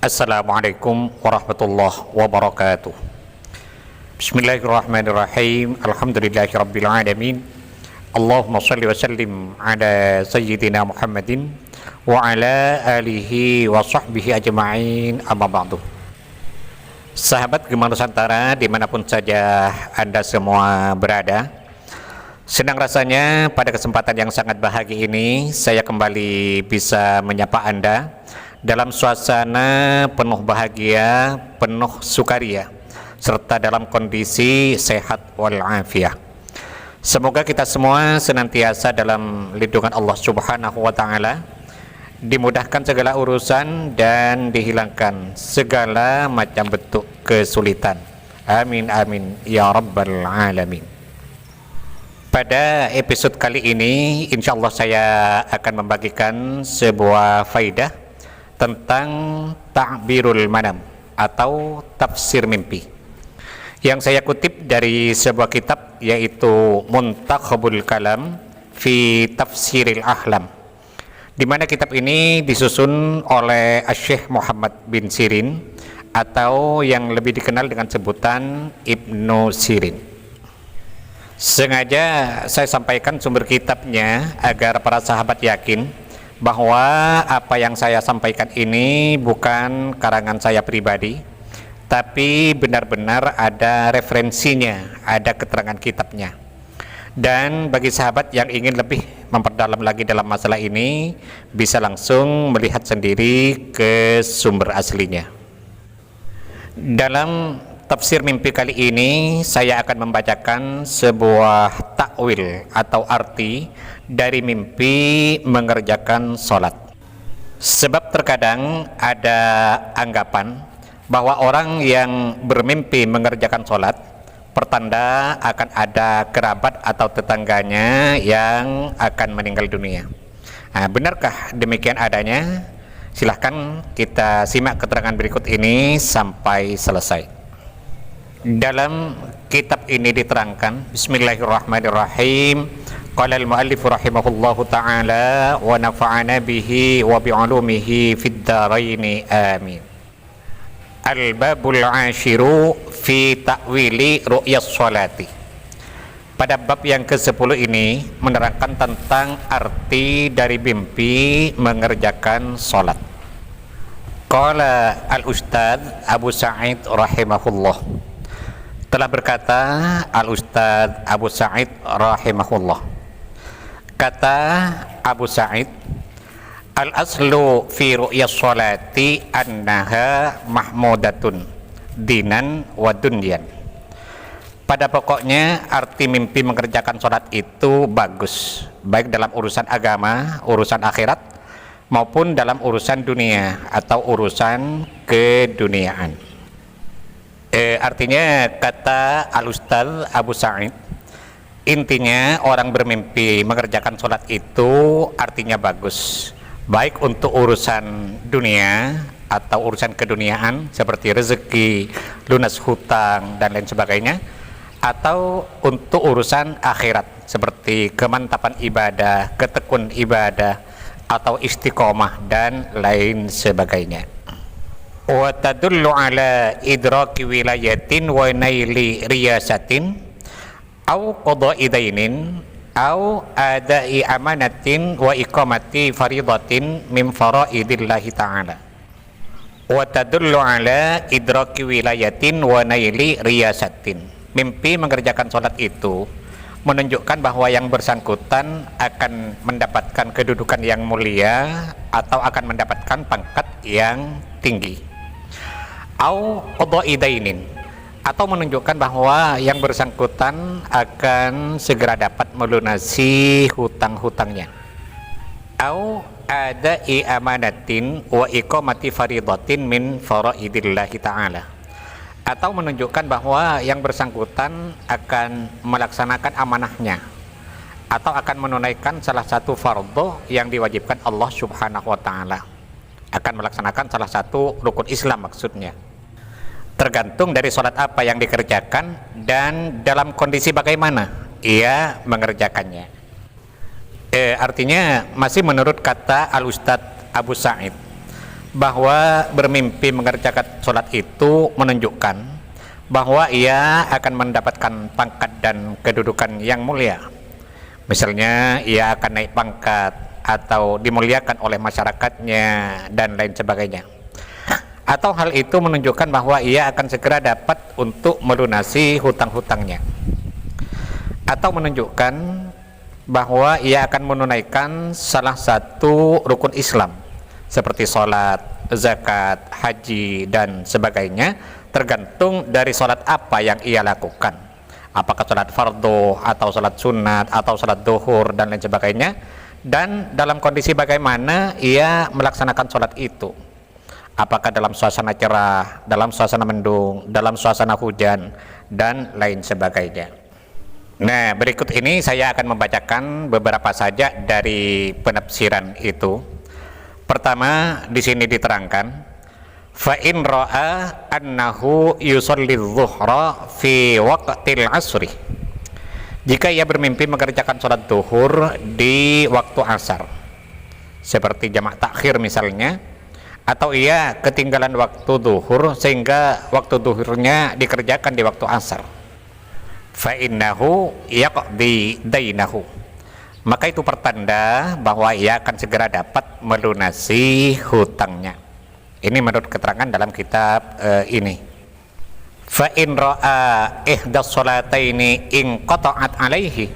Assalamualaikum warahmatullahi wabarakatuh. Bismillahirrahmanirrahim. Alhamdulillahirabbil alamin. Allahumma shalli wa sallim ala sayyidina Muhammadin wa ala alihi wa sahbihi ajma'in. Amma ba'du. Sahabat Gema Nusantara dimanapun saja Anda semua berada, senang rasanya pada kesempatan yang sangat bahagia ini saya kembali bisa menyapa Anda dalam suasana penuh bahagia, penuh sukaria, serta dalam kondisi sehat walafiat. Semoga kita semua senantiasa dalam lindungan Allah Subhanahu wa Ta'ala, dimudahkan segala urusan dan dihilangkan segala macam bentuk kesulitan. Amin amin ya rabbal alamin. Pada episode kali ini insyaallah saya akan membagikan sebuah faidah tentang ta'birul manam atau tafsir mimpi yang saya kutip dari sebuah kitab, yaitu Muntakhabul Kalam fi Tafsiril Ahlam, di mana kitab ini disusun oleh Syekh Muhammad bin Sirin atau yang lebih dikenal dengan sebutan Ibnu Sirin. Sengaja saya sampaikan sumber kitabnya agar para sahabat yakin bahwa apa yang saya sampaikan ini bukan karangan saya pribadi, tapi benar-benar ada referensinya, ada keterangan kitabnya. Dan bagi sahabat yang ingin lebih memperdalam lagi dalam masalah ini, bisa langsung melihat sendiri ke sumber aslinya. Dalam tafsir mimpi kali ini saya akan membacakan sebuah takwil atau arti dari mimpi mengerjakan sholat. Sebab terkadang ada anggapan bahwa orang yang bermimpi mengerjakan sholat pertanda akan ada kerabat atau tetangganya yang akan meninggal dunia. Nah, benarkah demikian adanya? Silahkan kita simak keterangan berikut ini sampai selesai. Dalam kitab ini diterangkan, Bismillahirrahmanirrahim. Qala al-muallif rahimahullahu ta'ala wa nafa'ana bihi wa bi'ulumihi fid dharaini amin. Al-babul 'ashiru fi ta'wili ru'yas sholati. Pada bab yang ke-10 ini menerangkan tentang arti dari mimpi mengerjakan sholat. Qala al-ustadz Abu Sa'id rahimahullah, telah berkata al-ustadz Abu Sa'id rahimahullah, kata Abu Sa'id, al-aslu fi ru'yas sholati annaha mahmudatun dinan wa dunyan. Pada pokoknya arti mimpi mengerjakan sholat itu bagus, baik dalam urusan agama, urusan akhirat, maupun dalam urusan dunia atau urusan keduniaan. Artinya kata al-ustadz Abu Sa'id, intinya orang bermimpi mengerjakan sholat itu artinya bagus, baik untuk urusan dunia atau urusan keduniaan seperti rezeki, lunas hutang dan lain sebagainya, atau untuk urusan akhirat seperti kemantapan ibadah, ketekun ibadah, atau istiqomah dan lain sebagainya. Wa tadullu ala idraki wilayatin wa naili riyasatin au qada'i dainin au adai amanatin wa iqamati faridatin min faraidillahi ta'ala. Wa tadullu ala idraki wilayatin wa naili riyasatin. Mimpi mengerjakan sholat itu menunjukkan bahwa yang bersangkutan akan mendapatkan kedudukan yang mulia atau akan mendapatkan pangkat yang tinggi. Au qada'i dainin, atau menunjukkan bahwa yang bersangkutan akan segera dapat melunasi hutang-hutangnya. Au adai amanatin wa iqamati faridatin min faraidillahi ta'ala, atau menunjukkan bahwa yang bersangkutan akan melaksanakan amanahnya atau akan menunaikan salah satu fardhu yang diwajibkan Allah Subhanahu wa Ta'ala, akan melaksanakan salah satu rukun Islam maksudnya. Tergantung dari sholat apa yang dikerjakan dan dalam kondisi bagaimana ia mengerjakannya. Artinya masih menurut kata al-ustadz Abu Sa'id, bahwa bermimpi mengerjakan sholat itu menunjukkan bahwa ia akan mendapatkan pangkat dan kedudukan yang mulia. Misalnya ia akan naik pangkat atau dimuliakan oleh masyarakatnya dan lain sebagainya. Atau hal itu menunjukkan bahwa ia akan segera dapat untuk melunasi hutang-hutangnya. Atau menunjukkan bahwa ia akan menunaikan salah satu rukun Islam seperti sholat, zakat, haji dan sebagainya, tergantung dari sholat apa yang ia lakukan, apakah sholat fardu atau sholat sunat atau sholat duhur dan lain sebagainya, dan dalam kondisi bagaimana ia melaksanakan sholat itu, apakah dalam suasana cerah, dalam suasana mendung, dalam suasana hujan dan lain sebagainya. Nah, berikut ini saya akan membacakan beberapa saja dari penafsiran itu. Pertama, di sini diterangkan, fa in ra'a annahu yusalli dhuhra fi waqtil asri. Jika ia bermimpi mengerjakan sholat duhur di waktu asar, seperti jamak takhir misalnya, atau ia ketinggalan waktu duhur sehingga waktu duhurnya dikerjakan di waktu asar, fa innahu yaqdi dainahu, maka itu pertanda bahwa ia akan segera dapat melunasi hutangnya. Ini menurut keterangan dalam kitab ini. Fa in ra'a ihdas salataini in qata'at alaihi.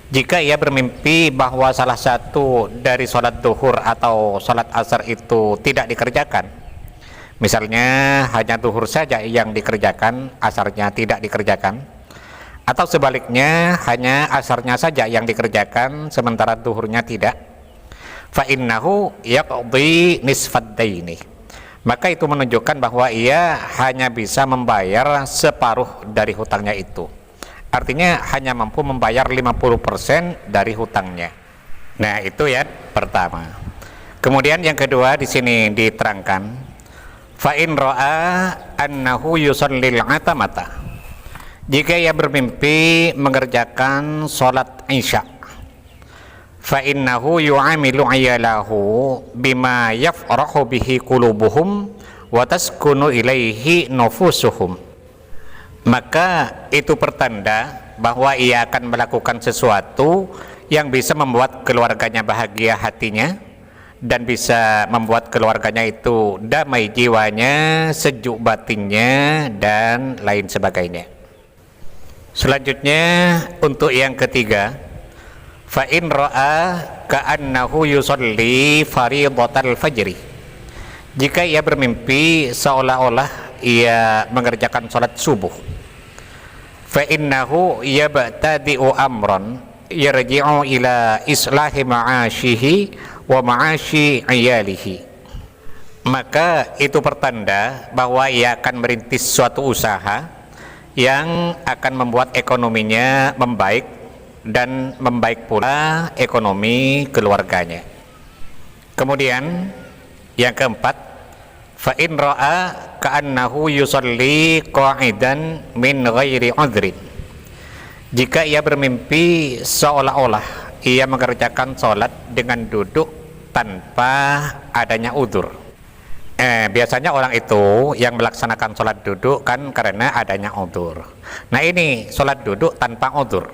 Jika ia bermimpi bahwa salah satu dari salat duhur atau salat asar itu tidak dikerjakan, misalnya hanya duhur saja yang dikerjakan, asarnya tidak dikerjakan, atau sebaliknya hanya asarnya saja yang dikerjakan sementara duhurnya tidak, fa innahu yaqdi nisfad daini, maka itu menunjukkan bahwa ia hanya bisa membayar separuh dari hutangnya itu, artinya hanya mampu membayar 50% dari hutangnya. Nah, itu ya pertama. Kemudian yang kedua di sini diterangkan, fa in ra'a annahu yusallil atamata. Jika ia bermimpi mengerjakan sholat isya, fa innahu yu'amilu ayalahu bima yafrahu bihi qulubuhum wa taskunu ilaihi nufusuhum, maka itu pertanda bahwa ia akan melakukan sesuatu yang bisa membuat keluarganya bahagia hatinya dan bisa membuat keluarganya itu damai jiwanya, sejuk batinnya dan lain sebagainya. Selanjutnya untuk yang ketiga, fa in ra'a ka'annahu yusalli fardhatal fajri. Jika ia bermimpi seolah-olah ia mengerjakan salat subuh, fa innahu yabtadi'u amran yarji'u ila islahi ma'asyihi wa ma'asyi iyalihi, maka itu pertanda bahwa ia akan merintis suatu usaha yang akan membuat ekonominya membaik dan membaik pula ekonomi keluarganya. Kemudian yang keempat, fa in ra'a ka'annahu yusalli qa'idan min ghairi udhrin. Jika ia bermimpi seolah-olah ia mengerjakan sholat dengan duduk tanpa adanya udzur. Biasanya orang itu yang melaksanakan sholat duduk kan karena adanya udzur. Nah, ini sholat duduk tanpa udzur.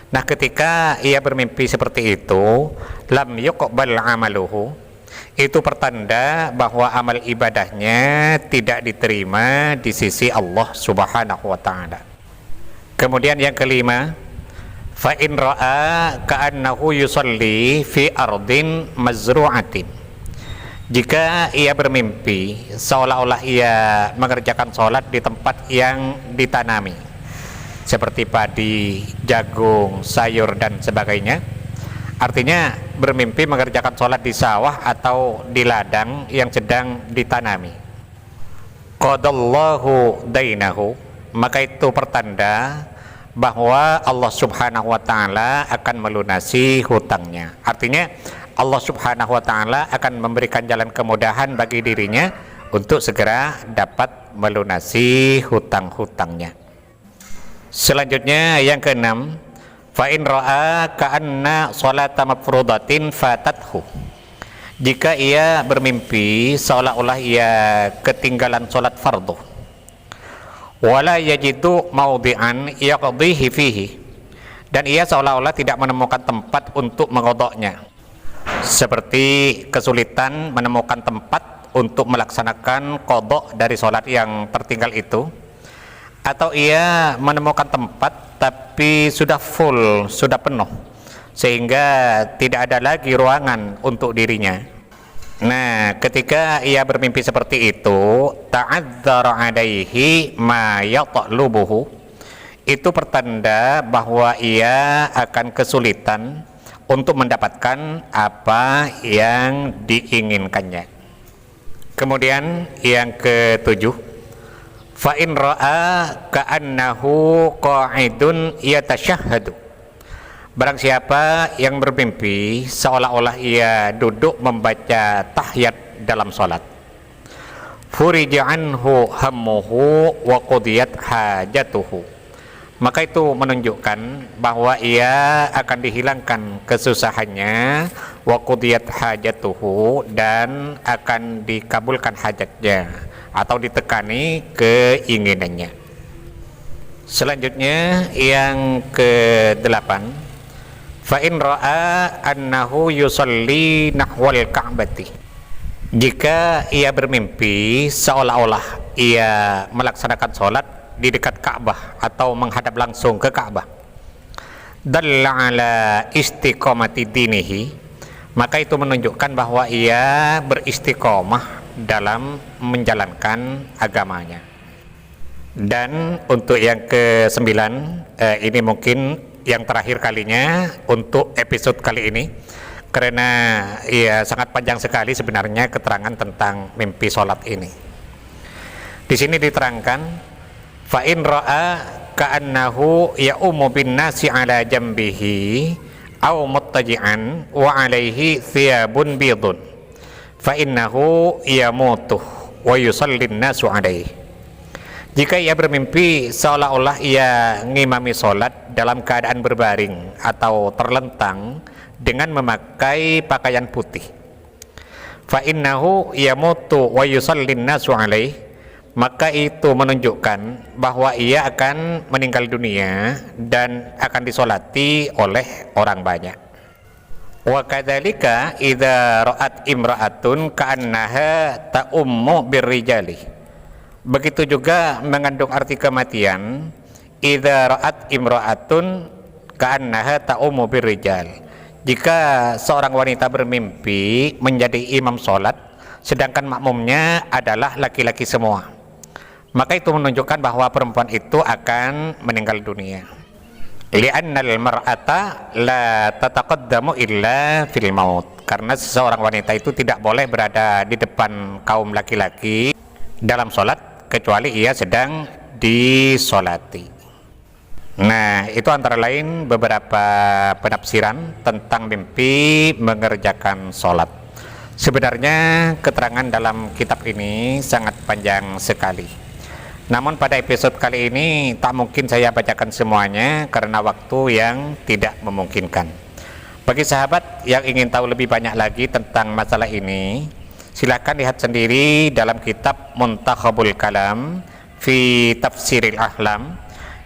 Nah, ketika ia bermimpi seperti itu, lam yuqbal amaluhu, itu pertanda bahwa amal ibadahnya tidak diterima di sisi Allah Subhanahu wa ta'ala. Kemudian yang kelima, fa in ra'a ka'annahu yusalli fi ardin mazru'atin. Jika ia bermimpi seolah-olah ia mengerjakan sholat di tempat yang ditanami, seperti padi, jagung, sayur dan sebagainya, artinya bermimpi mengerjakan sholat di sawah atau di ladang yang sedang ditanami, qadallahu dainahu, maka itu pertanda bahwa Allah Subhanahu wa ta'ala akan melunasi hutangnya. Artinya Allah Subhanahu wa ta'ala akan memberikan jalan kemudahan bagi dirinya untuk segera dapat melunasi hutang-hutangnya. Selanjutnya yang keenam, fa in ra'a ka'anna sholata mafrudatin fatathu. jika ia bermimpi seolah-olah ia ketinggalan sholat fardu, wala yajidu maudhi'an yaqdihi fihi, dan ia seolah-olah tidak menemukan tempat untuk mengodoknya, seperti kesulitan menemukan tempat untuk melaksanakan qadha dari sholat yang tertinggal itu, atau ia menemukan tempat tapi sudah full, sudah penuh, sehingga tidak ada lagi ruangan untuk dirinya. Nah, ketika ia bermimpi seperti itu, ta'adzara alaihi ma yatlubuhu, itu pertanda bahwa ia akan kesulitan untuk mendapatkan apa yang diinginkannya. Kemudian yang ketujuh, fa in ra'a ka'annahu qa'idun yatashahhadu, barang siapa yang bermimpi seolah-olah ia duduk membaca tahiyat dalam sholat, furija anhu hammuhu wa qudiyat hajatuhu, maka itu menunjukkan bahwa ia akan dihilangkan kesusahannya, wa qudiyat hajatuhu, dan akan dikabulkan hajatnya atau ditekani keinginannya. Selanjutnya yang ke-8, fa in ra'a annahu yusalli nahwal ka'bati, jika ia bermimpi seolah-olah ia melaksanakan sholat di dekat Ka'bah atau menghadap langsung ke Ka'bah, dalla ala istiqomati dinihi, maka itu menunjukkan bahwa ia beristiqomah dalam menjalankan agamanya. Dan untuk yang ke-9, ini mungkin yang terakhir kalinya untuk episode kali ini, karena ya sangat panjang sekali sebenarnya keterangan tentang mimpi sholat ini. Di sini diterangkan, fa in ra'a ka'annahu ya'umu bin nasi ala jambihi aw muttaji'an wa alaihi thiyabun bidun fa innahu yamutu wa yusallin nasu alaihi. Jika ia bermimpi seolah-olah ia ngimami sholat dalam keadaan berbaring atau terlentang dengan memakai pakaian putih, fa innahu yamutu wa yusallin nasu alaih, maka itu menunjukkan bahwa ia akan meninggal dunia dan akan disolati oleh orang banyak. Wa kadzalika idza ra'at imra'atun ka'annaha ta'ummu birrijali, begitu juga mengandung arti kematian idza ra'at imra'atun ka'annaha ta'ummu birrijal, jika seorang wanita bermimpi menjadi imam sholat sedangkan makmumnya adalah laki-laki semua, maka itu menunjukkan bahwa perempuan itu akan meninggal dunia. Li'annal mar'ata la tataqaddamu illa fil maut, karena seseorang wanita itu tidak boleh berada di depan kaum laki-laki dalam sholat kecuali ia sedang disolati. Nah, itu antara lain beberapa penafsiran tentang mimpi mengerjakan sholat. Sebenarnya keterangan dalam kitab ini sangat panjang sekali, namun pada episode kali ini tak mungkin saya bacakan semuanya karena waktu yang tidak memungkinkan. Bagi sahabat yang ingin tahu lebih banyak lagi tentang masalah ini, silakan lihat sendiri dalam kitab Muntakhabul Kalam fi Tafsiril Ahlam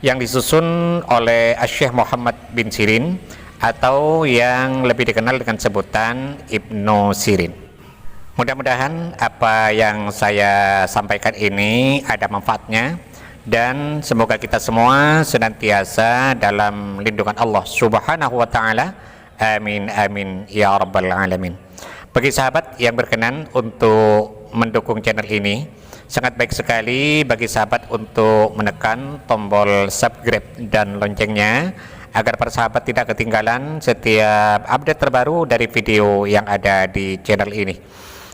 yang disusun oleh Syekh Muhammad bin Sirin, atau yang lebih dikenal dengan sebutan Ibnu Sirin. Mudah-mudahan apa yang saya sampaikan ini ada manfaatnya, dan semoga kita semua senantiasa dalam lindungan Allah Subhanahu wa ta'ala. Amin amin ya rabbal alamin. Bagi sahabat yang berkenan untuk mendukung channel ini, sangat baik sekali bagi sahabat untuk menekan tombol subscribe dan loncengnya agar para sahabat tidak ketinggalan setiap update terbaru dari video yang ada di channel ini.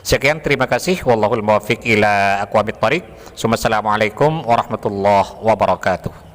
Sekian, terima kasih. Wallahul muwaffiq ila aqwamit thoriq. Assalamualaikum warahmatullahi wabarakatuh.